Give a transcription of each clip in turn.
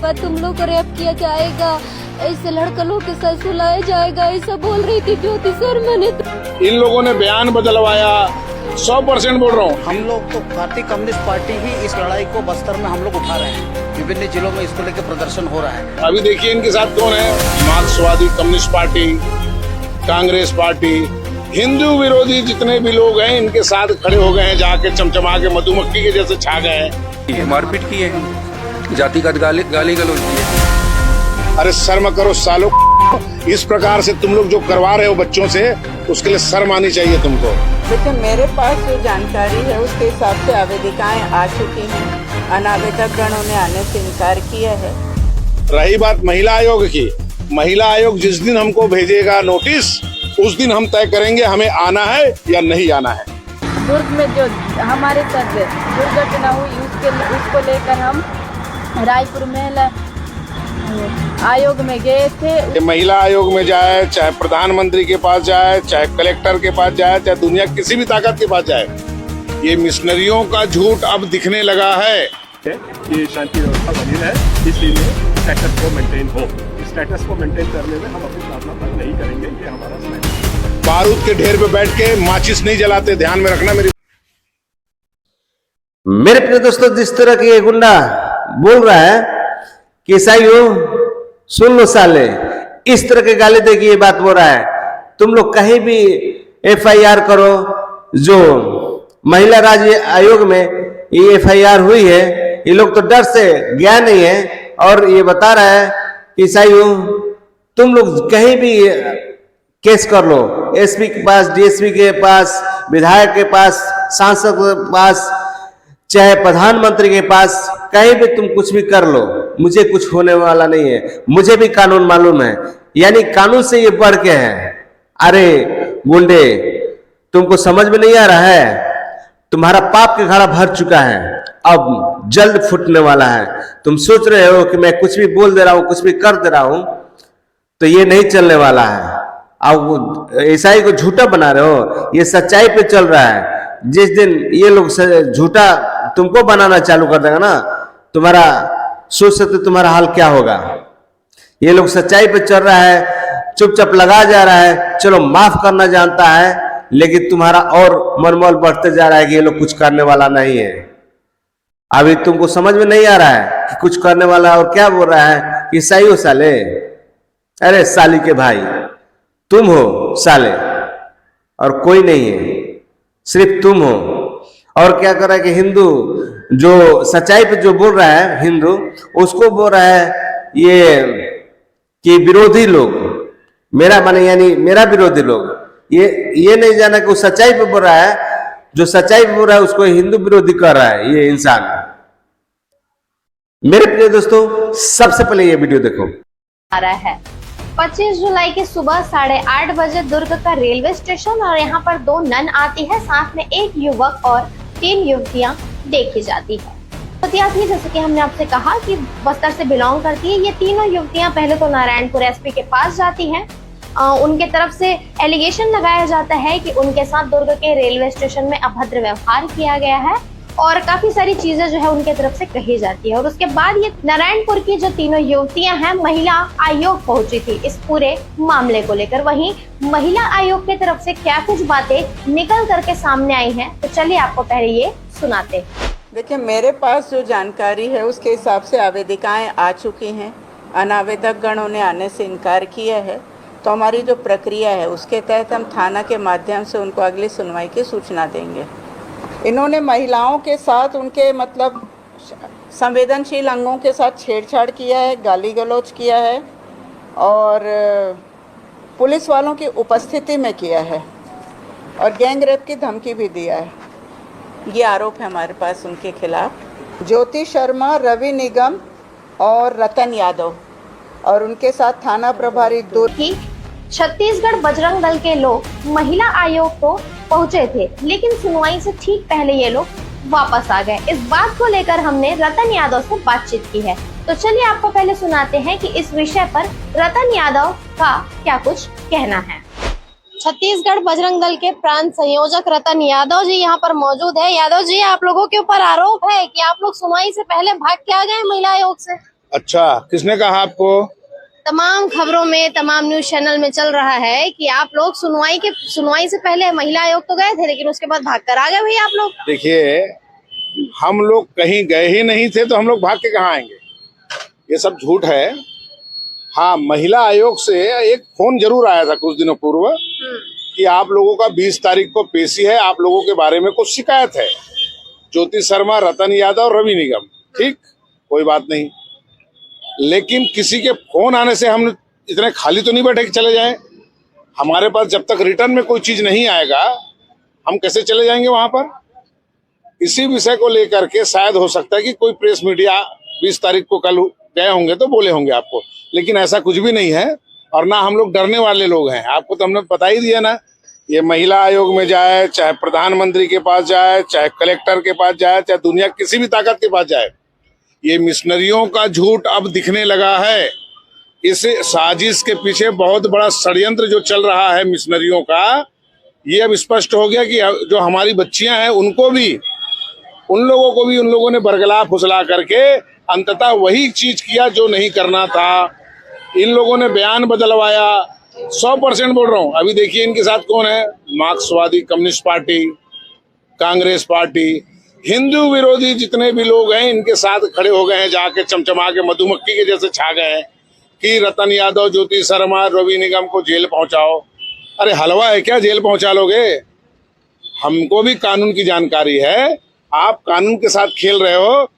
बाद तुम लोग को रेप किया जाएगा, ऐसे लड़का लोग के साथ सुलाया जाएगा, ऐसा बोल रही थी ज्योति शर्मा ने। इन लोगों ने बयान बदलवाया, 100% बोल रहा हूँ। हम लोग तो भारतीय कम्युनिस्ट पार्टी ही इस लड़ाई को बस्तर में हम लोग उठा रहे हैं। विभिन्न जिलों में इसको लेकर प्रदर्शन हो रहा है। अभी देखिए इनके साथ कौन है, मार्क्सवादी communist party, Congress party, Hindu विरोधी जितने भी लोग हैं इनके साथ खड़े हो गए हैं, जाके चमचमा के मधुमक्खी के जैसे छा गए हैं। मारपीट की है, जातिगत गाली गलौज की है। अरे शर्म करो सालों, इस प्रकार से तुम लोग जो करवा रहे हो बच्चों से, उसके लिए शर्म आनी चाहिए तुमको। देखिए मेरे पास जो जानकारी है उसके हिसाब से आवेदिकाएं आ चुकी हैं। अनावेदक गणों ने आने से इनकार किया है। रही बात महिला आयोग की, महिला आयोग जिस दिन हमको भेजेगा नोटिस, उस दिन हम तय करेंगे हमें आना है या नहीं आना है। दुर्ग में जो हमारे साथ दुर्घटना हुई उसको लेकर हम रायपुर महिला आयोग में गए थे। महिला आयोग में जाए, चाहे प्रधानमंत्री के पास जाए, चाहे कलेक्टर के पास जाए, चाहे दुनिया किसी भी ताकत के पास जाए, ये मिशनरियों का झूठ अब दिखने लगा है। कि शांति व्यवस्था बनी रहे, इसलिए स्टेटस को मेंटेन हो। स्टेटस को मेंटेन करने में हम अपनी साधना बंद नहीं करेंगे, ये हमारा स्टैंड। बारूद के ढेर पे बैठ के माचिस नहीं जलाते, ध्यान में रखना मेरे प्रिय दोस्तों, जिस तरह की ये गुंडा बोल रहा है कि ईसाइयों सुन लो साले, इस तरह के गाली दे के ये बात बोल रहा है। तुम लोग कहीं भी FIR करो, जो महिला राज्य आयोग में ये FIR हुई है, ये लोग तो डर से गया नहीं है और ये बता रहा है कि ईसाइयों तुम लोग कहीं भी केस कर लो, SP के पास, DSP के पास, विधायक के पास, सांसद के पास, चाहे प्रधानमंत्री के पास, कहीं भी तुम कुछ भी कर लो, मुझे कुछ होने वाला नहीं है, मुझे भी कानून मालूम है। यानी कानून से ये बढ़ के है। अरे गुंडे, तुमको समझ में नहीं आ रहा है, तुम्हारा पाप के घड़ा भर चुका है, अब जल्द फूटने वाला है। तुम सोच रहे हो कि मैं कुछ भी बोल दे रहा हूं, कुछ भी कर दे रहा हूं, तो ये नहीं चलने वाला है। अब ईसाई को झूठा बना रहे हो, ये सच्चाई पे चल रहा है। जिस दिन ये लोग झूठा तुमको बनाना चालू कर देगा ना, तुम्हारा सोच सकते तुम्हारा हाल क्या होगा। ये लोग सच्चाई पे चल रहा है, चुपचाप लगा जा रहा है, चलो माफ करना जानता है, लेकिन तुम्हारा और मनमोल बढ़ते जा रहा है कि ये लोग कुछ करने वाला नहीं है। अभी तुमको समझ में नहीं आ रहा है कि कुछ करने वाला है, और क्या बोल रहा है कि ईसाई हो साले। अरे साली के भाई, तुम हो साले और कोई नहीं है, सिर्फ तुम हो। और क्या कर रहा है कि हिंदू जो सच्चाई पे जो बोल रहा है, हिंदू उसको बोल रहा है ये कि विरोधी लोग, मेरा माने यानी मेरा विरोधी लोग, ये नहीं जाना कि वो सच्चाई पे बोल रहा है, जो सच्चाई पे बोल रहा है उसको हिंदू विरोधी कर रहा है ये इंसान। मेरे प्रिय दोस्तों, सबसे पहले ये वीडियो देखो। आ रहा है 25 जुलाई की सुबह 8:30 बजे दुर्ग का रेलवे स्टेशन, और यहाँ पर 2 नन आती है, साथ में 1 युवक और 3 युवतियाँ देखी जाती है। युवतियाँ थी, जैसे कि हमने आपसे कहा कि बस्तर से बिलोंग करती है। ये तीनों युवतियाँ पहले तो नारायणपुर SP के पास जाती हैं। उनके तरफ से एलिगेशन लगाया जाता है कि उनके साथ दुर्ग के रेलवे स्टेशन में अभद्र व्यवहार किया गया है और काफी सारी चीजें जो है उनके तरफ से कही जाती है। और उसके बाद ये नारायणपुर की जो तीनों युवतियां हैं, महिला आयोग पहुंची थी इस पूरे मामले को लेकर। वहीं महिला आयोग की तरफ से क्या कुछ बातें निकल करके सामने आई हैं, तो चलिए आपको पहले ये सुनाते हैं। देखिए मेरे पास जो जानकारी है उसके हिसाब से आवेदिकाएं आ चुकी हैं। अनावेदक गणों ने आने से इनकार किया है, तो हमारी जो प्रक्रिया है उसके तहत हम थाना के माध्यम से उनको अगली सुनवाई की सूचना देंगे। इन्होंने महिलाओं के साथ उनके मतलब संवेदनशील अंगों के साथ छेड़छाड़ किया है, गाली गलौज किया है और पुलिस वालों की उपस्थिति में किया है और गैंग रेप की धमकी भी दिया है। ये आरोप है हमारे पास उनके खिलाफ। ज्योति शर्मा, रवि निगम और रतन यादव और उनके साथ थाना प्रभारी दुर्ग। छत्तीसगढ़ बजरंग दल के लोग महिला आयोग को पहुंचे थे, लेकिन सुनवाई से ठीक पहले ये लोग वापस आ गए। इस बात को लेकर हमने रतन यादव से बातचीत की है, तो चलिए आपको पहले सुनाते हैं कि इस विषय पर रतन यादव का क्या कुछ कहना है। छत्तीसगढ़ बजरंग दल के प्रांत संयोजक रतन यादव जी यहाँ पर मौजूद है। यादव जी, आप लोगों के ऊपर आरोप है कि आप लोग सुनवाई से पहले भाग के आ गए महिला आयोग से। अच्छा, किसने कहा आपको? तमाम खबरों में, तमाम न्यूज चैनल में चल रहा है कि आप लोग सुनवाई से पहले महिला आयोग तो गए थे, लेकिन उसके बाद भाग कर आ गए भैया आप लोग। देखिए, हम लोग कहीं गए ही नहीं थे तो हम लोग भाग के कहाँ आएंगे? ये सब झूठ है। हाँ, महिला आयोग से एक फोन जरूर आया था कुछ दिनों पूर्व कि आप लोगों का 20 तारीख को पेशी है, आप लोगों के बारे में कुछ शिकायत है। ज्योति शर्मा, रतन यादव, रवि निगम, ठीक, कोई बात नहीं। लेकिन किसी के फोन आने से हम इतने खाली तो नहीं बैठे कि चले जाएं। हमारे पास जब तक रिटर्न में कोई चीज नहीं आएगा, हम कैसे चले जाएंगे वहां पर? इसी विषय को लेकर के शायद हो सकता है कि कोई प्रेस मीडिया 20 तारीख को कल गए होंगे तो बोले होंगे आपको, लेकिन ऐसा कुछ भी नहीं है। और ना हम लोग डरने वाले लोग हैं। आपको तो हमने बता ही दिया ना, ये महिला आयोग में जाए, चाहे प्रधानमंत्री के पास जाए, चाहे कलेक्टर के पास जाए, चाहे दुनिया किसी भी ताकत के पास जाए, ये मिशनरियों का झूठ अब दिखने लगा है। इस साजिश के पीछे बहुत बड़ा षड्यंत्र जो चल रहा है मिशनरियों का, ये अब स्पष्ट हो गया कि जो हमारी बच्चियां हैं उनको भी, उन लोगों ने बरगला फुसला करके अंततः वही चीज किया जो नहीं करना था। इन लोगों ने बयान बदलवाया। 100% बोल रहा हूं। अभी देखिए इनके साथ कौन है? मार्क्सवादी communist party, Congress party, Hindu विरोधी जितने भी लोग हैं इनके साथ खड़े हो गए हैं, जाके चमचमा के मधुमक्खी के जैसे छा गए हैं कि रतन यादव, ज्योति शर्मा, रवि निगम को जेल पहुंचाओ। अरे हलवा है क्या, जेल पहुंचा लोगे? हमको भी कानून की जानकारी है। आप कानून के साथ खेल रहे हो।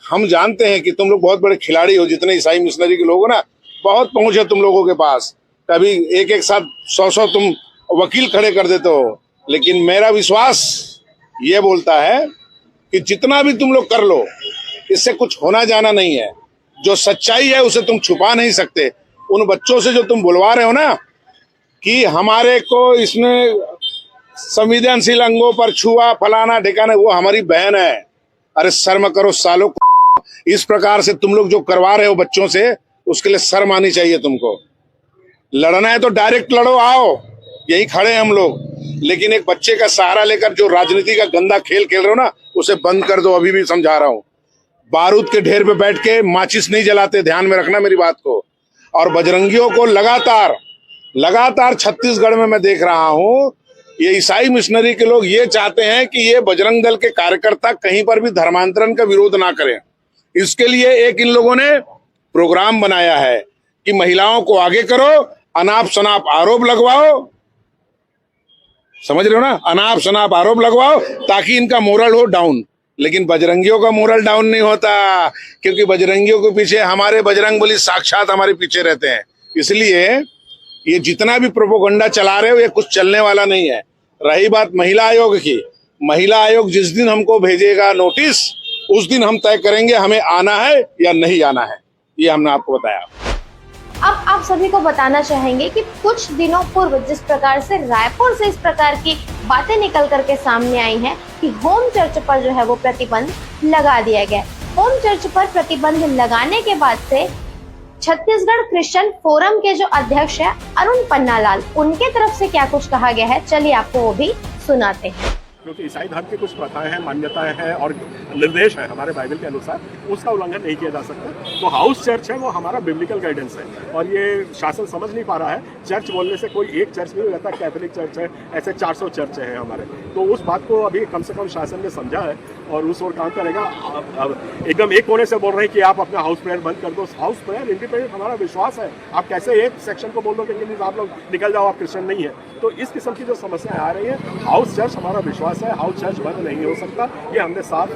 हम जानते हैं कि तुम लोग बहुत बड़े खिलाड़ी हो। जितने ईसाई मिशनरी के लोग हो ना, बहुत पहुंच है तुम लोगों के पास। कभी एक साथ 100 तुम वकील खड़े कर देते हो। लेकिन मेरा विश्वास ये बोलता है कि जितना भी तुम लोग कर लो, इससे कुछ होना जाना नहीं है। जो सच्चाई है उसे तुम छुपा नहीं सकते। उन बच्चों से जो तुम बुलवा रहे हो ना कि हमारे को इसने संवेदनशील अंगों पर छुआ, फलाना ठिकाना, वो हमारी बहन है। अरे शर्म करो सालों को। इस प्रकार से तुम लोग जो करवा रहे हो बच्चों से, उसके लिए शर्म आनी चाहिए तुमको। लड़ना है तो डायरेक्ट लड़ो, आओ, यही खड़े हैं हम लोग। लेकिन एक बच्चे का सहारा लेकर जो राजनीति का गंदा खेल खेल रहे हो ना, उसे बंद कर दो। अभी भी समझा रहा हूं। बारूद के ढेर पे बैठ के माचिस नहीं जलाते, ध्यान में रखना मेरी बात को। और बजरंगियों को लगातार छत्तीसगढ़ में मैं देख रहा हूं, ये ईसाई मिशनरी के लोग ये चाहते हैं कि ये बजरंग दल के कार्यकर्ता कहीं पर भी धर्मांतरण का विरोध ना करें। इसके लिए एक इन लोगों ने प्रोग्राम बनाया है कि महिलाओं को आगे करो, अनाप शनाप आरोप लगवाओ। समझ रहे हो ना? अनाप शनाप आरोप लगवाओ ताकि इनका मोरल हो डाउन। लेकिन बजरंगियों का मोरल डाउन नहीं होता, क्योंकि बजरंगियों के पीछे हमारे बजरंगबली साक्षात हमारे पीछे रहते हैं। इसलिए ये जितना भी प्रोपोगंडा चला रहे हो, ये कुछ चलने वाला नहीं है। रही बात महिला आयोग की, महिला आयोग जिस दिन हमको भेजेगा नोटिस, उस दिन हम तय करेंगे हमें आना है या नहीं आना है। ये हमने आपको बताया। अब आप सभी को बताना चाहेंगे कि कुछ दिनों पूर्व जिस प्रकार से रायपुर से इस प्रकार की बातें निकल करके सामने आई हैं कि होम चर्च पर जो है वो प्रतिबंध लगा दिया गया। होम चर्च पर प्रतिबंध लगाने के बाद से छत्तीसगढ़ क्रिश्चियन फोरम के जो अध्यक्ष है अरुण पन्नालाल, उनके तरफ से क्या कुछ कहा गया है, चलिए आपको वो भी सुनाते हैं। क्योंकि ईसाई धर्म की कुछ प्रथाएं हैं, मान्यताएं हैं और निर्देश है हमारे बाइबल के अनुसार, उसका उल्लंघन नहीं किया जा सकता। तो हाउस चर्च है वो हमारा बिब्लिकल गाइडेंस है, और ये शासन समझ नहीं पा रहा है। चर्च बोलने से कोई एक चर्च नहीं रहता, कैथोलिक चर्च है, ऐसे 400 चर्च हैं हमारे। तो उस बात को अभी कम से कम शासन ने समझा है और उस ओर काम करेगा। अब एकदम एक कोने से बोल रहे हैं कि आप अपना हाउस प्रेयर बंद कर दो। हाउस प्रेयर इंडिपेंडेंट हमारा विश्वास है। आप कैसे एक सेक्शन को बोल दो कि आप लोग निकल जाओ, आप क्रिश्चियन नहीं है। तो इस किस्म की जो समस्याएं आ रही है, हाउस चर्च हमारा विश्वास है, हाउस चर्च बंद नहीं हो सकता। ये हमने साफ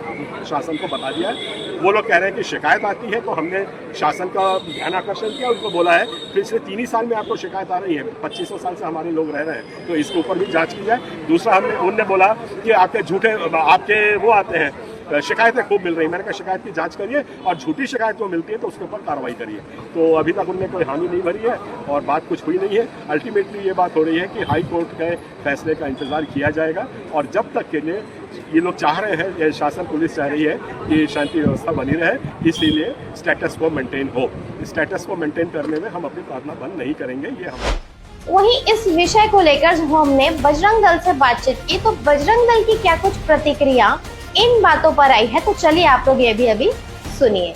शासन को बता दिया है। वो लोग कह रहे हैं कि शिकायत आती है, तो हमने शासन का ध्यान आकर्षण किया, उनको बोला है पिछले 3 ही साल में आपको शिकायत आ रही है, 2500 साल से हमारे लोग रह रहे हैं, तो इसके ऊपर भी जांच की जाए। दूसरा उनने बोला कि आपके झूठे आपके वो आते हैं, शिकायतें खूब मिल रही। मैंने कहा शिकायत की जांच करिए और झूठी शिकायत जो मिलती है तो उसके ऊपर कार्रवाई करिए। तो अभी तक उनने कोई हामी नहीं भरी है और बात कुछ हुई नहीं है। अल्टीमेटली ये बात हो रही है कि हाई कोर्ट के फैसले का इंतजार किया जाएगा, और जब तक के लिए ये लोग चाह रहे हैं, ये शासन पुलिस चाह रही है कि शांति व्यवस्था बनी रहे, इसीलिए स्टेटस को मेंटेन हो। स्टेटस को मेंटेन करने में हम अपनी प्रार्थना बंद नहीं करेंगे। ये हम वहीं इस विषय को लेकर जब हमने बजरंग दल से बातचीत की, तो बजरंग दल की क्या कुछ प्रतिक्रिया इन बातों पर आई है, तो चलिए आप लोग ये भी अभी सुनिए।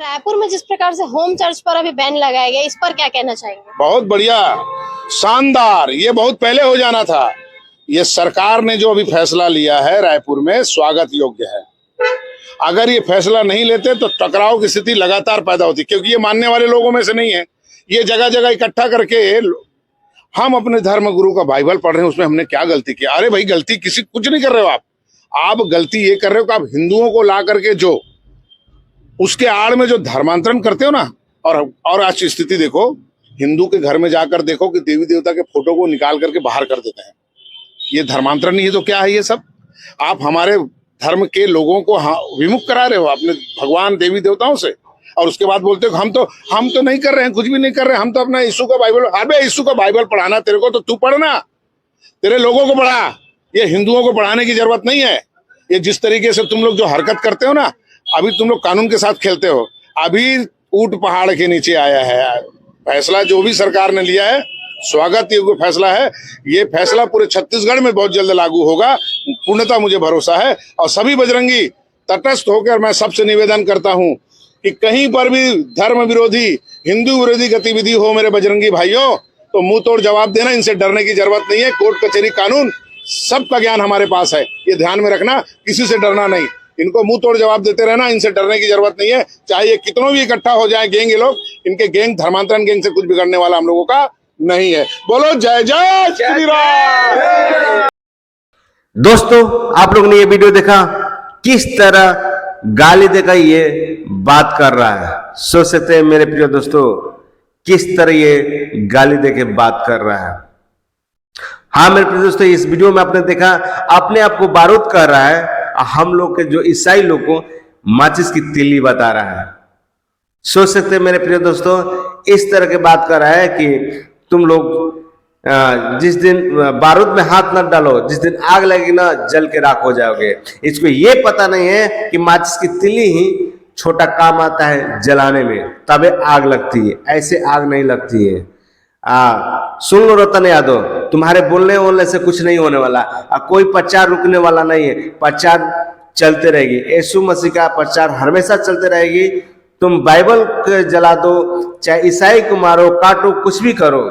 रायपुर में जिस प्रकार से होम चर्च पर अभी बैन लगाया गया, इस पर क्या कहना चाहेंगे? बहुत बढ़िया, शानदार, ये बहुत पहले हो जाना था। ये सरकार ने जो अभी फैसला लिया है रायपुर में, स्वागत योग्य है। अगर ये फैसला नहीं लेते तो टकराव की स्थिति लगातार पैदा होती, क्योंकि ये मानने वाले लोगों में से नहीं है। ये जगह जगह इकट्ठा करके हम अपने धर्म गुरु का बाइबल पढ़ रहे हैं, उसमें हमने क्या गलती की? अरे भाई, गलती किसी कुछ नहीं कर रहे हो आप गलती ये कर रहे हो कि आप हिंदुओं को ला करके जो उसके आड़ में जो धर्मांतरण करते हो ना, और आज स्थिति देखो, हिंदू के घर में जाकर देखो कि देवी देवता के फोटो को निकाल करके बाहर कर देते हैं। ये धर्मांतरण नहीं है तो क्या है ये सब? आप हमारे धर्म के लोगों को विमुख करा रहे हो अपने भगवान देवी देवताओं से, और उसके बाद बोलते हो हम तो नहीं कर रहे हैं, कुछ भी नहीं कर रहे हैं, हम तो अपना यीशु का बाइबल। अबे यीशु का बाइबल पढ़ाना तेरे को तो तू पढ़ना, तेरे लोगों को पढ़ा, ये हिंदुओं को पढ़ाने की जरूरत नहीं है। ये जिस तरीके से तुम लोग जो हरकत करते हो ना, अभी तुम लोग कानून के साथ खेलते हो। अभी ऊंट पहाड़ के नीचे आया है फैसला, जो भी सरकार ने लिया है स्वागत योग्य फैसला है। ये फैसला पूरे छत्तीसगढ़ में बहुत जल्द लागू होगा, पूर्णतः मुझे भरोसा है। और सभी बजरंगी तटस्थ होकर मैं सबसे निवेदन करता हूं कि कहीं पर भी धर्म विरोधी, हिंदू विरोधी गतिविधि हो मेरे बजरंगी भाइयों, तो मुंह तोड़ जवाब देना। इनसे डरने की जरूरत नहीं है। कोर्ट कचहरी कानून सबका ज्ञान हमारे पास है, ये ध्यान में रखना, किसी से डरना नहीं। इनको मुंह तोड़ जवाब देते रहना, इनसे डरने की जरूरत नहीं है। चाहे ये कितनों भी इकट्ठा हो जाए गैंग, ये लोग, इनके गैंग, धर्मांतरण गैंग से कुछ बिगड़ने वाला हम लोगों का नहीं है। बोलो जय जय श्री राम। दोस्तों, आप लोग ने ये वीडियो देखा, किस तरह गाली देकर ये बात कर रहा है। सोच सकते हैं मेरे प्रिय दोस्तों, किस तरह ये गाली देके बात कर रहा है। हाँ मेरे प्रिय दोस्तों, इस वीडियो में आपने देखा, अपने आप को बारूद कर रहा है, हम लोग के जो ईसाई लोग को माचिस की तीली बता रहा है। सोच सकते हैं मेरे प्रिय दोस्तों, इस तरह की बात कर रहा है कि तुम लोग जिस दिन बारूद में हाथ न डालो, जिस दिन आग लगेगी ना, जल के राख हो जाओगे। इसको ये पता नहीं है कि माचिस की तीली ही छोटा काम आता है जलाने में, तबे आग लगती है, ऐसे आग नहीं लगती है। सुन लो रतन यादव, तुम्हारे बोलने से कुछ नहीं होने वाला। कोई प्रचार रुकने वाला नहीं है, प्रचार चलते रहेगी। यीशु मसीह का प्रचार हमेशा चलते रहेगी। तुम बाइबल जला दो, चाहे ईसाई को मारो, काटो, कुछ भी करो,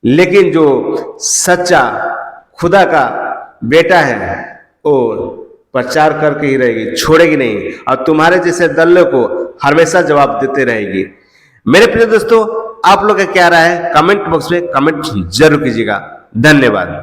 लेकिन जो सच्चा खुदा का बेटा है वो प्रचार करके ही रहेगी, छोड़ेगी नहीं, और तुम्हारे जैसे दल्ले को हमेशा जवाब देते रहेगी। मेरे प्रिय दोस्तों, आप लोग का क्या राय है? कमेंट बॉक्स में कमेंट जरूर कीजिएगा। धन्यवाद।